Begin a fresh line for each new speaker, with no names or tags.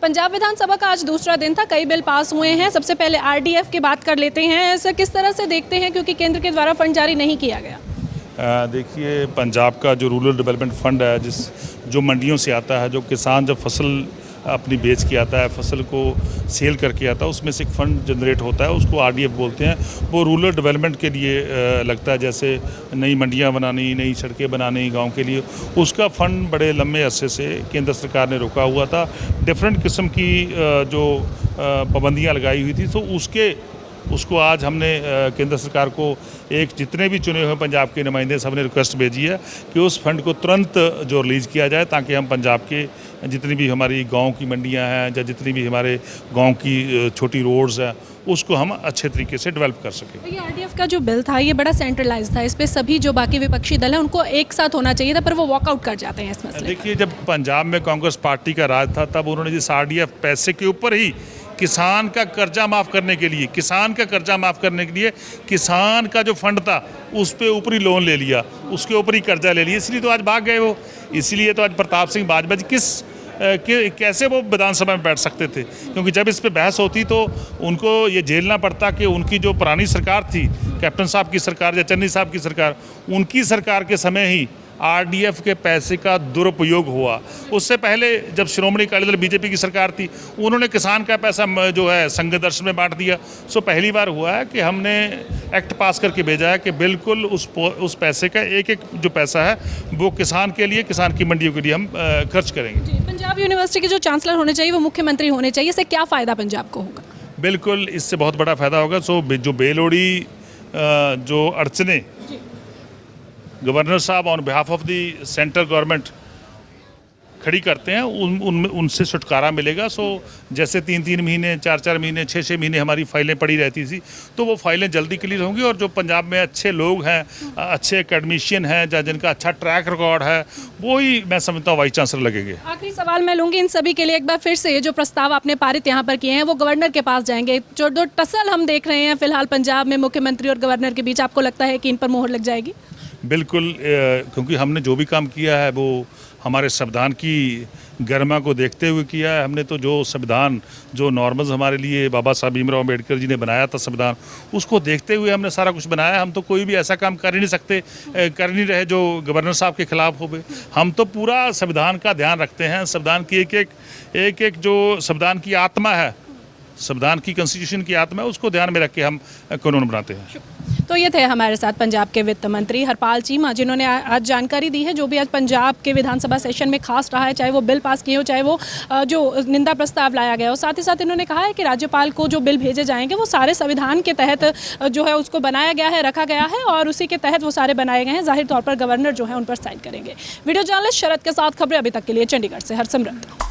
पंजाब विधानसभा का आज दूसरा दिन था, कई बिल पास हुए हैं। सबसे पहले आरडीएफ की बात कर लेते हैं। ऐसा किस तरह से देखते हैं, क्योंकि केंद्र के द्वारा फंड जारी नहीं किया गया?
देखिए, पंजाब का जो रूरल डेवलपमेंट फंड है, जो मंडियों से आता है, जो किसान जब फसल अपनी बेच के आता है, फसल को सेल करके आता है, उसमें से एक फ़ंड जनरेट होता है, उसको आरडीएफ बोलते हैं। वो रूरल डेवलपमेंट के लिए लगता है, जैसे नई मंडियां बनानी, नई सड़कें बनानी गांव के लिए। उसका फ़ंड बड़े लंबे अरसे से केंद्र सरकार ने रोका हुआ था। डिफरेंट किस्म की जो पाबंदियां लगाई हुई थी, तो उसको आज हमने केंद्र सरकार को जितने भी चुने हुए पंजाब के नुमाइंदे सबने रिक्वेस्ट भेजी है कि उस फंड को तुरंत जो रिलीज़ किया जाए, ताकि हम पंजाब के जितनी भी हमारी गांव की मंडियां हैं या जितनी भी हमारे गांव की छोटी रोड्स हैं, उसको हम अच्छे तरीके से डेवलप कर सकें।
ये आरडीएफ का जो बिल था, ये बड़ा सेंट्रलाइज था। इस पे सभी जो बाकी विपक्षी दल हैं उनको एक साथ होना चाहिए था, पर वो वॉकआउट कर जाते हैं इस मसले।
देखिए, जब पंजाब में कांग्रेस पार्टी का राज था, तब उन्होंने जिस आरडीएफ पैसे के ऊपर ही किसान का कर्जा माफ़ करने के लिए, किसान का जो फंड था उस पे ऊपरी लोन ले लिया, उसके ऊपर ही कर्जा ले लिया। इसलिए तो आज भाग गए वो। इसीलिए तो आज प्रताप सिंह बाजवा जी कैसे वो विधानसभा में बैठ सकते थे, क्योंकि जब इस पे बहस होती तो उनको ये झेलना पड़ता कि उनकी जो पुरानी सरकार थी, कैप्टन साहब की सरकार या चन्नी साहब की सरकार, उनकी सरकार के समय ही आरडीएफ के पैसे का दुरुपयोग हुआ। उससे पहले जब श्रोमणी अकाली दल बीजेपी की सरकार थी, उन्होंने किसान का पैसा जो है संघ दर्शन में बांट दिया। सो पहली बार हुआ है कि हमने एक्ट पास करके भेजा है कि बिल्कुल उस पैसे का एक जो पैसा है वो किसान के लिए, किसान की मंडियों के लिए हम खर्च करेंगे।
पंजाब यूनिवर्सिटी के जो चांसलर होने चाहिए वो मुख्यमंत्री होने चाहिए। इससे क्या फ़ायदा पंजाब को होगा?
बिल्कुल, इससे बहुत बड़ा फ़ायदा होगा। सो जो बेलोड़ी जो अड़चने गवर्नर साहब on behalf of the central government खड़ी करते हैं, उनसे छुटकारा मिलेगा। सो जैसे 3-3 महीने, 4-4 महीने, 6-6 महीने हमारी फाइलें पड़ी रहती थी, तो वो फाइलें जल्दी क्लियर होंगी। और जो पंजाब में अच्छे लोग हैं, अच्छे एकेडमिशियन हैं, जिनका अच्छा ट्रैक रिकॉर्ड है, वो ही मैं समझता हूँ वाइस चांसलर लगेंगे।
आखिरी सवाल मैं लूँगी इन सभी के लिए। एक बार फिर से ये जो प्रस्ताव आपने पारित यहाँ पर किए हैं वो गवर्नर के पास जाएंगे। जो दो टसल हम देख रहे हैं फिलहाल पंजाब में मुख्यमंत्री और गवर्नर के बीच, आपको लगता है कि इन पर मोहर लग जाएगी? बिल्कुल,
क्योंकि हमने जो भी काम किया है वो हमारे संविधान की गरिमा को देखते हुए किया है। हमने तो जो संविधान, जो नॉर्म्स हमारे लिए बाबा साहब भीमराव अम्बेडकर जी ने बनाया था संविधान, उसको देखते हुए हमने सारा कुछ बनाया। हम तो कोई भी ऐसा काम कर ही नहीं सकते, कर नहीं रहे जो गवर्नर साहब के खिलाफ हो। हम तो पूरा संविधान का ध्यान रखते हैं। संविधान की एक जो संविधान की आत्मा है, संविधान की कॉन्स्टिट्यूशन की आत्मा है, उसको ध्यान में रख के हम कानून बनाते हैं।
तो ये थे हमारे साथ पंजाब के वित्त मंत्री हरपाल चीमा, जिन्होंने आज जानकारी दी है जो भी आज पंजाब के विधानसभा सेशन में खास रहा है, चाहे वो बिल पास किए हो, चाहे वो जो निंदा प्रस्ताव लाया गया हो। साथ ही साथ इन्होंने कहा है कि राज्यपाल को जो बिल भेजे जाएंगे वो सारे संविधान के तहत जो है उसको बनाया गया है, रखा गया है, और उसी के तहत वो सारे बनाए गए हैं। जाहिर तौर पर गवर्नर जो है उन पर साइन करेंगे। वीडियो जर्नलिस्ट शरद के साथ खबरें अभी तक के लिए चंडीगढ़ से हरसिमरत।